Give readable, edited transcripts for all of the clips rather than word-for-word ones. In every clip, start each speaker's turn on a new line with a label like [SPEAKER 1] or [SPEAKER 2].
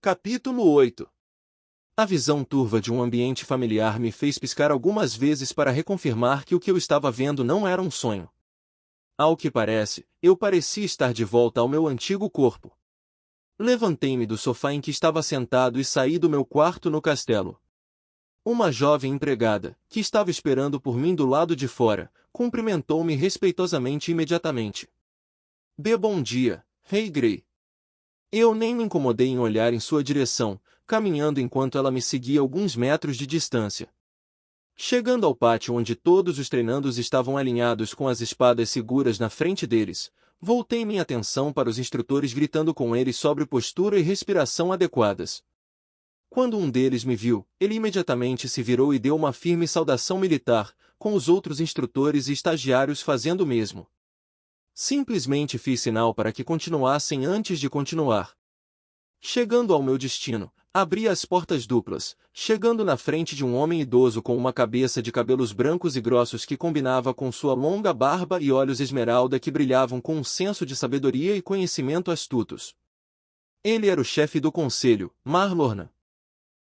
[SPEAKER 1] Capítulo 8. A visão turva de um ambiente familiar me fez piscar algumas vezes para reconfirmar que o que eu estava vendo não era um sonho. Ao que parece, eu parecia estar de volta ao meu antigo corpo. Levantei-me do sofá em que estava sentado e saí do meu quarto no castelo. Uma jovem empregada, que estava esperando por mim do lado de fora, cumprimentou-me respeitosamente imediatamente. Bom dia, Rei Grey. Eu nem me incomodei em olhar em sua direção, caminhando enquanto ela me seguia alguns metros de distância. Chegando ao pátio onde todos os treinandos estavam alinhados com as espadas seguras na frente deles, voltei minha atenção para os instrutores gritando com eles sobre postura e respiração adequadas. Quando um deles me viu, ele imediatamente se virou e deu uma firme saudação militar, com os outros instrutores e estagiários fazendo o mesmo. Simplesmente fiz sinal para que continuassem antes de continuar. Chegando ao meu destino, abri as portas duplas, chegando na frente de um homem idoso com uma cabeça de cabelos brancos e grossos que combinava com sua longa barba e olhos esmeralda que brilhavam com um senso de sabedoria e conhecimento astutos. Ele era o chefe do conselho, Mar Lorna.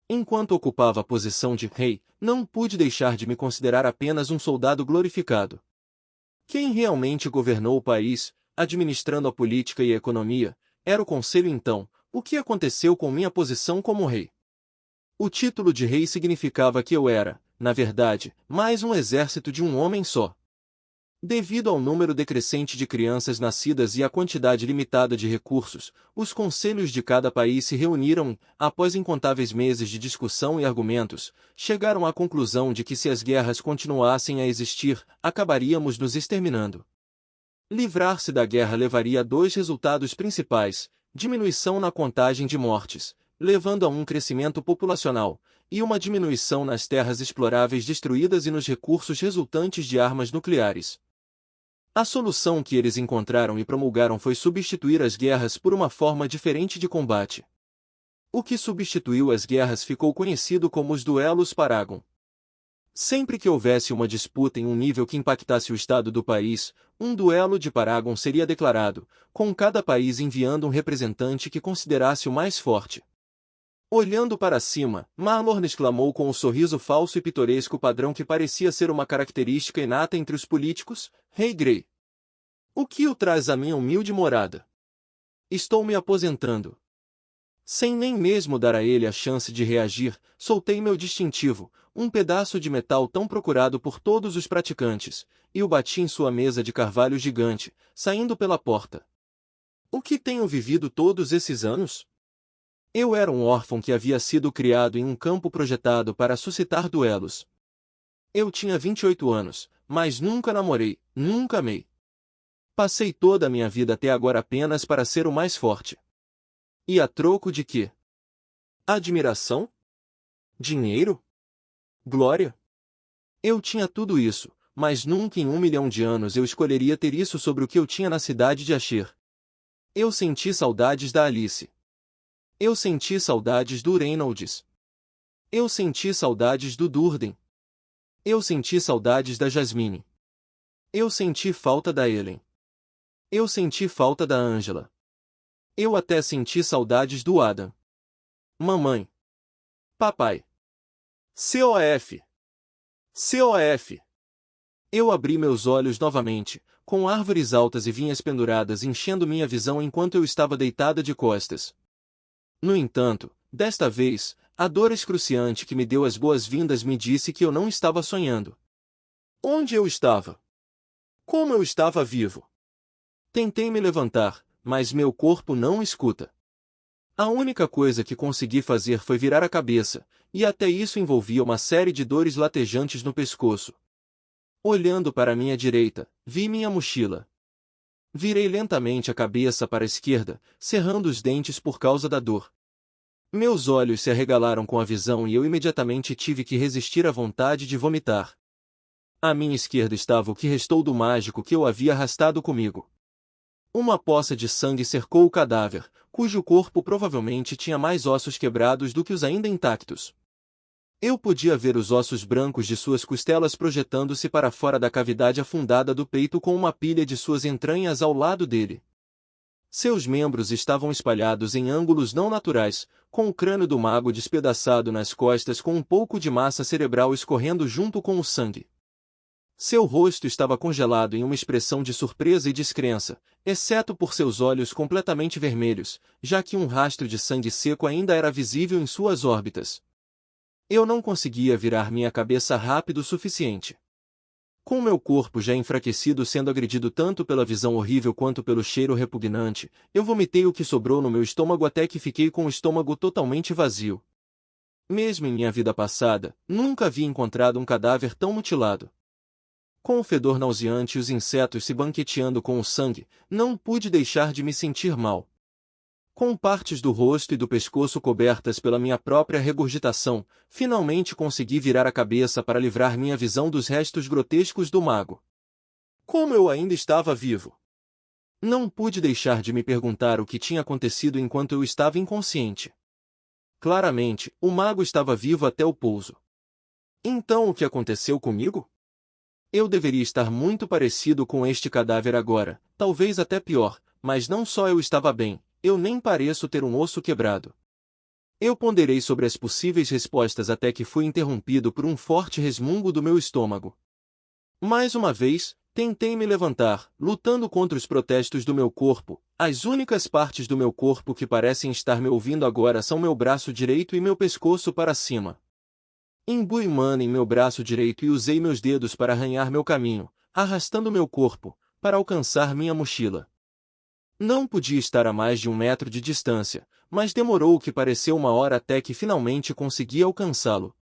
[SPEAKER 1] Enquanto ocupava a posição de rei, não pude deixar de me considerar apenas um soldado glorificado. Quem realmente governou o país, administrando a política e a economia, era o conselho então. O que aconteceu com minha posição como rei? O título de rei significava que eu era, na verdade, mais um exército de um homem só. Devido ao número decrescente de crianças nascidas e à quantidade limitada de recursos, os conselhos de cada país se reuniram e, após incontáveis meses de discussão e argumentos, chegaram à conclusão de que se as guerras continuassem a existir, acabaríamos nos exterminando. Livrar-se da guerra levaria a dois resultados principais: diminuição na contagem de mortes, levando a um crescimento populacional, e uma diminuição nas terras exploráveis destruídas e nos recursos resultantes de armas nucleares. A solução que eles encontraram e promulgaram foi substituir as guerras por uma forma diferente de combate. O que substituiu as guerras ficou conhecido como os duelos Paragon. Sempre que houvesse uma disputa em um nível que impactasse o estado do país, um duelo de Paragon seria declarado, com cada país enviando um representante que considerasse o mais forte. Olhando para cima, Mar Lorna exclamou com o sorriso falso e pitoresco padrão que parecia ser uma característica inata entre os políticos: Rei Grey. O que o traz à minha humilde morada? Estou me aposentando. Sem nem mesmo dar a ele a chance de reagir, soltei meu distintivo, um pedaço de metal tão procurado por todos os praticantes, e o bati em sua mesa de carvalho gigante, saindo pela porta. O que tenho vivido todos esses anos? Eu era um órfão que havia sido criado em um campo projetado para suscitar duelos. Eu tinha 28 anos, mas nunca namorei, nunca amei. Passei toda a minha vida até agora apenas para ser o mais forte. E a troco de quê? Admiração? Dinheiro? Glória? Eu tinha tudo isso, mas nunca em 1 milhão de anos eu escolheria ter isso sobre o que eu tinha na cidade de Asher. Eu senti saudades da Alice. Eu senti saudades do Reynolds. Eu senti saudades do Durden. Eu senti saudades da Jasmine. Eu senti falta da Ellen. Eu senti falta da Angela. Eu até senti saudades do Adam. Mamãe. Papai. COF. COF. Eu abri meus olhos novamente, com árvores altas e vinhas penduradas enchendo minha visão enquanto eu estava deitada de costas. No entanto, desta vez, a dor excruciante que me deu as boas-vindas me disse que eu não estava sonhando. Onde eu estava? Como eu estava vivo? Tentei me levantar, mas meu corpo não escuta. A única coisa que consegui fazer foi virar a cabeça, e até isso envolvia uma série de dores latejantes no pescoço. Olhando para minha direita, vi minha mochila. Virei lentamente a cabeça para a esquerda, cerrando os dentes por causa da dor. Meus olhos se arregalaram com a visão e eu imediatamente tive que resistir à vontade de vomitar. À minha esquerda estava o que restou do mágico que eu havia arrastado comigo. Uma poça de sangue cercou o cadáver, cujo corpo provavelmente tinha mais ossos quebrados do que os ainda intactos. Eu podia ver os ossos brancos de suas costelas projetando-se para fora da cavidade afundada do peito com uma pilha de suas entranhas ao lado dele. Seus membros estavam espalhados em ângulos não naturais, com o crânio do mago despedaçado nas costas com um pouco de massa cerebral escorrendo junto com o sangue. Seu rosto estava congelado em uma expressão de surpresa e descrença, exceto por seus olhos completamente vermelhos, já que um rastro de sangue seco ainda era visível em suas órbitas. Eu não conseguia virar minha cabeça rápido o suficiente. Com meu corpo já enfraquecido sendo agredido tanto pela visão horrível quanto pelo cheiro repugnante, eu vomitei o que sobrou no meu estômago até que fiquei com o estômago totalmente vazio. Mesmo em minha vida passada, nunca havia encontrado um cadáver tão mutilado. Com o fedor nauseante e os insetos se banqueteando com o sangue, não pude deixar de me sentir mal. Com partes do rosto e do pescoço cobertas pela minha própria regurgitação, finalmente consegui virar a cabeça para livrar minha visão dos restos grotescos do mago. Como eu ainda estava vivo! Não pude deixar de me perguntar o que tinha acontecido enquanto eu estava inconsciente. Claramente, o mago estava vivo até o pouso. Então o que aconteceu comigo? Eu deveria estar muito parecido com este cadáver agora, talvez até pior, mas não só eu estava bem, eu nem pareço ter um osso quebrado. Eu ponderei sobre as possíveis respostas até que fui interrompido por um forte resmungo do meu estômago. Mais uma vez, tentei me levantar, lutando contra os protestos do meu corpo. As únicas partes do meu corpo que parecem estar me ouvindo agora são meu braço direito e meu pescoço para cima. Imbui mano em meu braço direito e usei meus dedos para arranhar meu caminho, arrastando meu corpo, para alcançar minha mochila. Não podia estar a mais de 1 metro de distância, mas demorou o que pareceu 1 hora até que finalmente consegui alcançá-lo.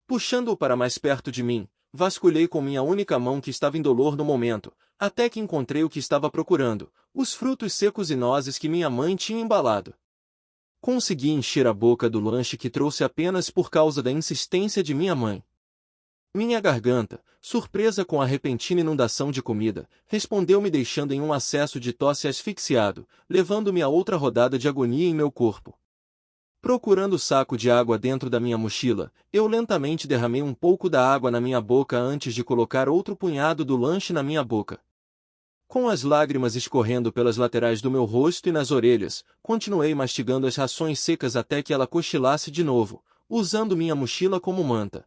[SPEAKER 1] Puxando-o para mais perto de mim, vasculhei com minha única mão que estava indolor no momento, até que encontrei o que estava procurando, os frutos secos e nozes que minha mãe tinha embalado. Consegui encher a boca do lanche que trouxe apenas por causa da insistência de minha mãe. Minha garganta, surpresa com a repentina inundação de comida, respondeu-me deixando em um acesso de tosse asfixiado, levando-me a outra rodada de agonia em meu corpo. Procurando o saco de água dentro da minha mochila, eu lentamente derramei um pouco da água na minha boca antes de colocar outro punhado do lanche na minha boca. Com as lágrimas escorrendo pelas laterais do meu rosto e nas orelhas, continuei mastigando as rações secas até que ela cochilasse de novo, usando minha mochila como manta.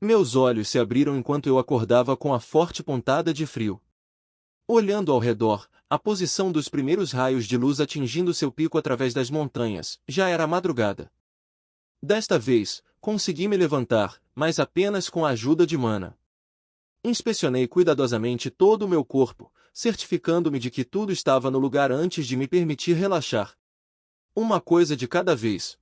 [SPEAKER 1] Meus olhos se abriram enquanto eu acordava com a forte pontada de frio. Olhando ao redor, a posição dos primeiros raios de luz atingindo seu pico através das montanhas, já era madrugada. Desta vez, consegui me levantar, mas apenas com a ajuda de Mana. Inspecionei cuidadosamente todo o meu corpo, certificando-me de que tudo estava no lugar antes de me permitir relaxar. Uma coisa de cada vez.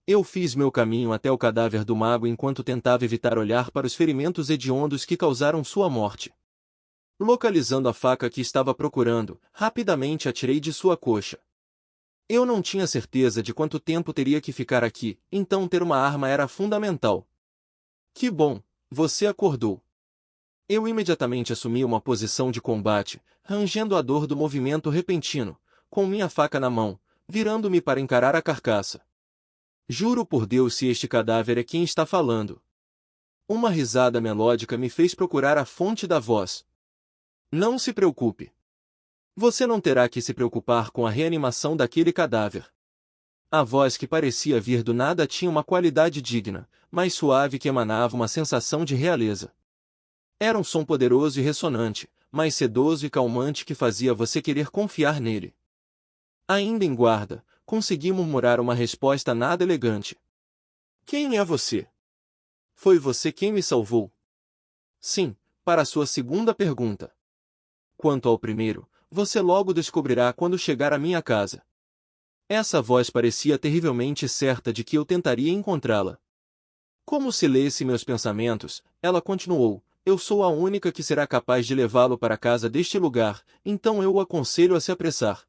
[SPEAKER 1] Eu fiz meu caminho até o cadáver do mago enquanto tentava evitar olhar para os ferimentos hediondos que causaram sua morte. Localizando a faca que estava procurando, rapidamente a tirei de sua coxa. Eu não tinha certeza de quanto tempo teria que ficar aqui, então ter uma arma era fundamental. Que bom, você acordou. Eu imediatamente assumi uma posição de combate, rangendo a dor do movimento repentino, com minha faca na mão, virando-me para encarar a carcaça. Juro por Deus se este cadáver é quem está falando. Uma risada melódica me fez procurar a fonte da voz. Não se preocupe. Você não terá que se preocupar com a reanimação daquele cadáver. A voz que parecia vir do nada tinha uma qualidade digna, mas suave que emanava uma sensação de realeza. Era um som poderoso e ressonante, mas sedoso e calmante que fazia você querer confiar nele. Ainda em guarda, consegui murmurar uma resposta nada elegante. Quem é você? Foi você quem me salvou? Sim, para a sua segunda pergunta. Quanto ao primeiro, você logo descobrirá quando chegar à minha casa. Essa voz parecia terrivelmente certa de que eu tentaria encontrá-la. Como se lesse meus pensamentos, ela continuou, eu sou a única que será capaz de levá-lo para casa deste lugar, então eu o aconselho a se apressar.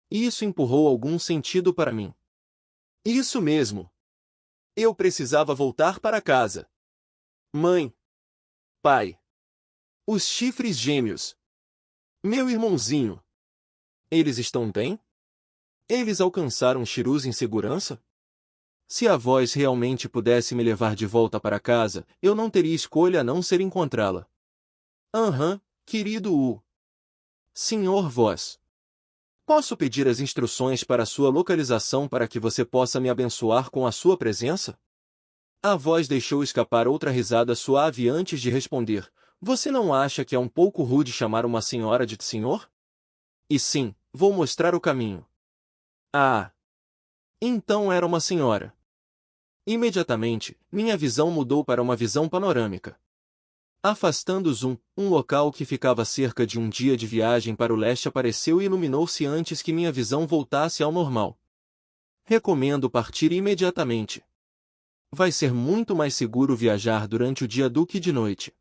[SPEAKER 1] Isso empurrou algum sentido para mim. Isso mesmo. Eu precisava voltar para casa. Mãe. Pai. Os chifres gêmeos. Meu irmãozinho. Eles estão bem? Eles alcançaram Shiruz em segurança? Se a voz realmente pudesse me levar de volta para casa, eu não teria escolha a não ser encontrá-la. Aham, querido U. Senhor voz. Posso pedir as instruções para sua localização para que você possa me abençoar com a sua presença? A voz deixou escapar outra risada suave antes de responder. Você não acha que é um pouco rude chamar uma senhora de senhor? E sim, vou mostrar o caminho. Ah! Então era uma senhora. Imediatamente, minha visão mudou para uma visão panorâmica. Afastando um local que ficava cerca de um dia de viagem para o leste apareceu e iluminou-se antes que minha visão voltasse ao normal. Recomendo partir imediatamente. Vai ser muito mais seguro viajar durante o dia do que de noite.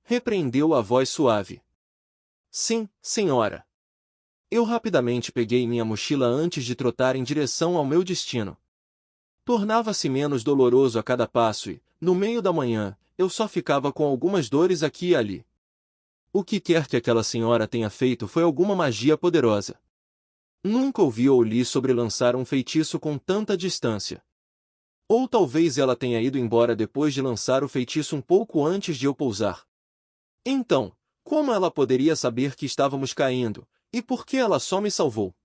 [SPEAKER 1] Repreendeu a voz suave. Sim, senhora. Eu rapidamente peguei minha mochila antes de trotar em direção ao meu destino. Tornava-se menos doloroso a cada passo e, no meio da manhã, eu só ficava com algumas dores aqui e ali. O que quer que aquela senhora tenha feito foi alguma magia poderosa. Nunca ouvi ou li sobre lançar um feitiço com tanta distância. Ou talvez ela tenha ido embora depois de lançar o feitiço um pouco antes de eu pousar. Então, como ela poderia saber que estávamos caindo, e por que ela só me salvou?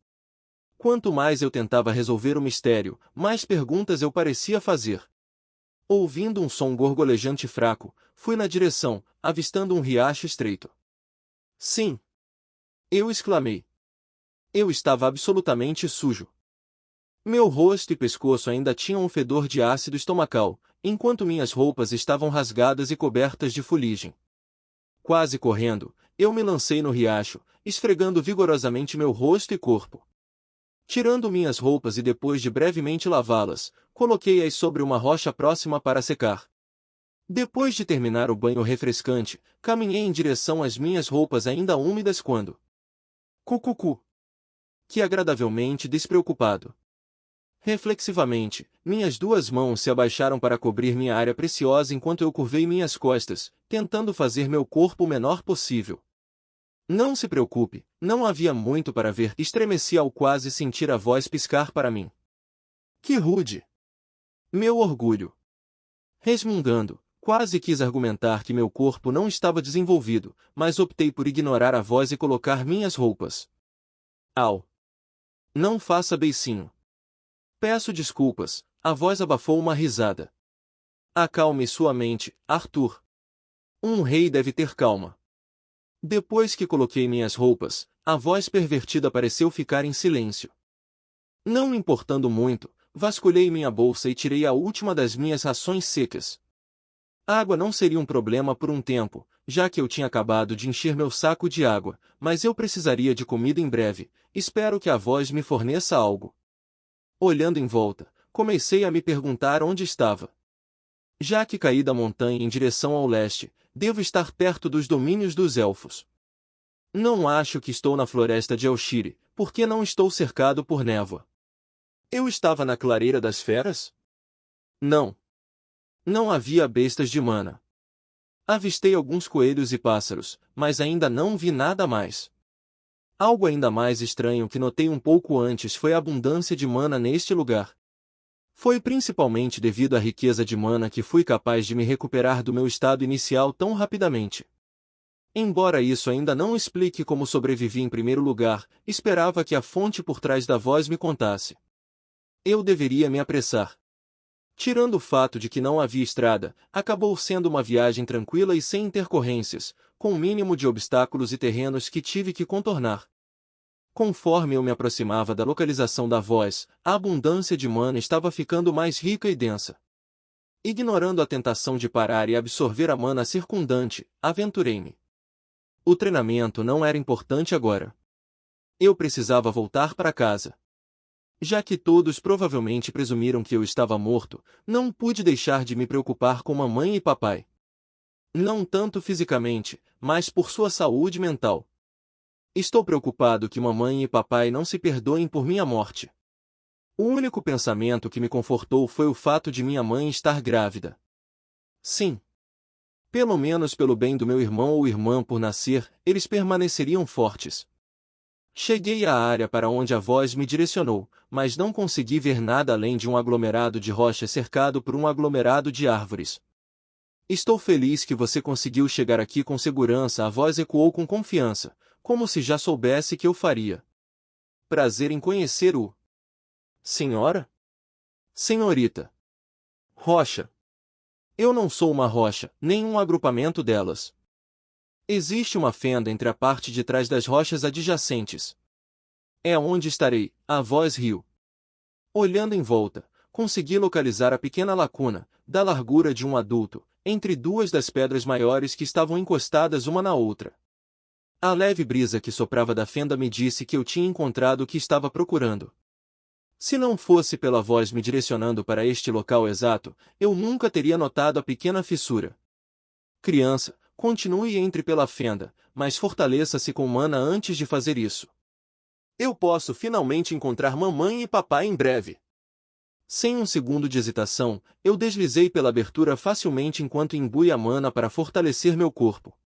[SPEAKER 1] Quanto mais eu tentava resolver o mistério, mais perguntas eu parecia fazer. Ouvindo um som gorgolejante fraco, fui na direção, avistando um riacho estreito. Sim! Eu exclamei. Eu estava absolutamente sujo. Meu rosto e pescoço ainda tinham um fedor de ácido estomacal, enquanto minhas roupas estavam rasgadas e cobertas de fuligem. Quase correndo, eu me lancei no riacho, esfregando vigorosamente meu rosto e corpo. Tirando minhas roupas e depois de brevemente lavá-las, coloquei-as sobre uma rocha próxima para secar. Depois de terminar o banho refrescante, caminhei em direção às minhas roupas ainda úmidas quando... Cucucu! Que agradavelmente despreocupado. Reflexivamente, minhas duas mãos se abaixaram para cobrir minha área preciosa enquanto eu curvei minhas costas, tentando fazer meu corpo o menor possível. Não se preocupe, não havia muito para ver. Estremeci ao quase sentir a voz piscar para mim. Que rude! Meu orgulho! Resmungando, quase quis argumentar que meu corpo não estava desenvolvido, mas optei por ignorar a voz e colocar minhas roupas. Au! Não faça beicinho. Peço desculpas, a voz abafou uma risada. Acalme sua mente, Arthur. Um rei deve ter calma. Depois que coloquei minhas roupas, a voz pervertida pareceu ficar em silêncio. Não me importando muito, vasculhei minha bolsa e tirei a última das minhas rações secas. A água não seria um problema por um tempo, já que eu tinha acabado de encher meu saco de água, mas eu precisaria de comida em breve. Espero que a voz me forneça algo. Olhando em volta, comecei a me perguntar onde estava. Já que caí da montanha em direção ao leste, devo estar perto dos domínios dos elfos. Não acho que estou na floresta de Elshire, porque não estou cercado por névoa. Eu estava na clareira das feras? Não. Não havia bestas de mana. Avistei alguns coelhos e pássaros, mas ainda não vi nada mais. Algo ainda mais estranho que notei um pouco antes foi a abundância de mana neste lugar. Foi principalmente devido à riqueza de mana que fui capaz de me recuperar do meu estado inicial tão rapidamente. Embora isso ainda não explique como sobrevivi em primeiro lugar, esperava que a fonte por trás da voz me contasse. Eu deveria me apressar. Tirando o fato de que não havia estrada, acabou sendo uma viagem tranquila e sem intercorrências, com o mínimo de obstáculos e terrenos que tive que contornar. Conforme eu me aproximava da localização da voz, a abundância de mana estava ficando mais rica e densa. Ignorando a tentação de parar e absorver a mana circundante, aventurei-me. O treinamento não era importante agora. Eu precisava voltar para casa. Já que todos provavelmente presumiram que eu estava morto, não pude deixar de me preocupar com mamãe e papai. Não tanto fisicamente, mas por sua saúde mental. Estou preocupado que mamãe e papai não se perdoem por minha morte. O único pensamento que me confortou foi o fato de minha mãe estar grávida. Sim. Pelo menos pelo bem do meu irmão ou irmã por nascer, eles permaneceriam fortes. Cheguei à área para onde a voz me direcionou, mas não consegui ver nada além de um aglomerado de rochas cercado por um aglomerado de árvores. Estou feliz que você conseguiu chegar aqui com segurança. A voz ecoou com confiança, como se já soubesse que eu faria. prazer em conhecer o... Senhora? Senhorita. Rocha. Eu não sou uma rocha, nem um agrupamento delas. Existe uma fenda entre a parte de trás das rochas adjacentes. É onde estarei, a voz riu. Olhando em volta, consegui localizar a pequena lacuna, da largura de um adulto, entre duas das pedras maiores que estavam encostadas uma na outra. A leve brisa que soprava da fenda me disse que eu tinha encontrado o que estava procurando. Se não fosse pela voz me direcionando para este local exato, eu nunca teria notado a pequena fissura. Criança, continue e entre pela fenda, mas fortaleça-se com mana antes de fazer isso. Eu posso finalmente encontrar mamãe e papai em breve. Sem um segundo de hesitação, eu deslizei pela abertura facilmente enquanto imbui a mana para fortalecer meu corpo.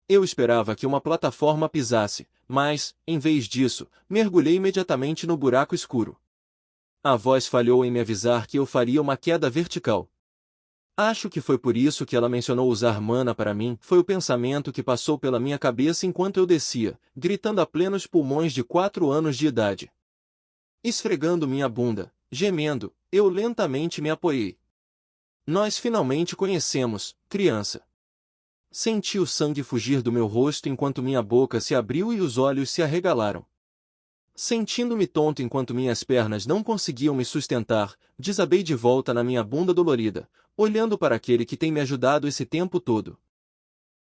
[SPEAKER 1] Eu esperava que uma plataforma pisasse, mas, em vez disso, mergulhei imediatamente no buraco escuro. A voz falhou em me avisar que eu faria uma queda vertical. Acho que foi por isso que ela mencionou usar mana para mim, foi o pensamento que passou pela minha cabeça enquanto eu descia, gritando a plenos pulmões de 4 anos de idade. Esfregando minha bunda, gemendo, eu lentamente me apoiei. Nós finalmente conhecemos, criança. Senti o sangue fugir do meu rosto enquanto minha boca se abriu e os olhos se arregalaram. Sentindo-me tonto enquanto minhas pernas não conseguiam me sustentar, desabei de volta na minha bunda dolorida, olhando para aquele que tem me ajudado esse tempo todo.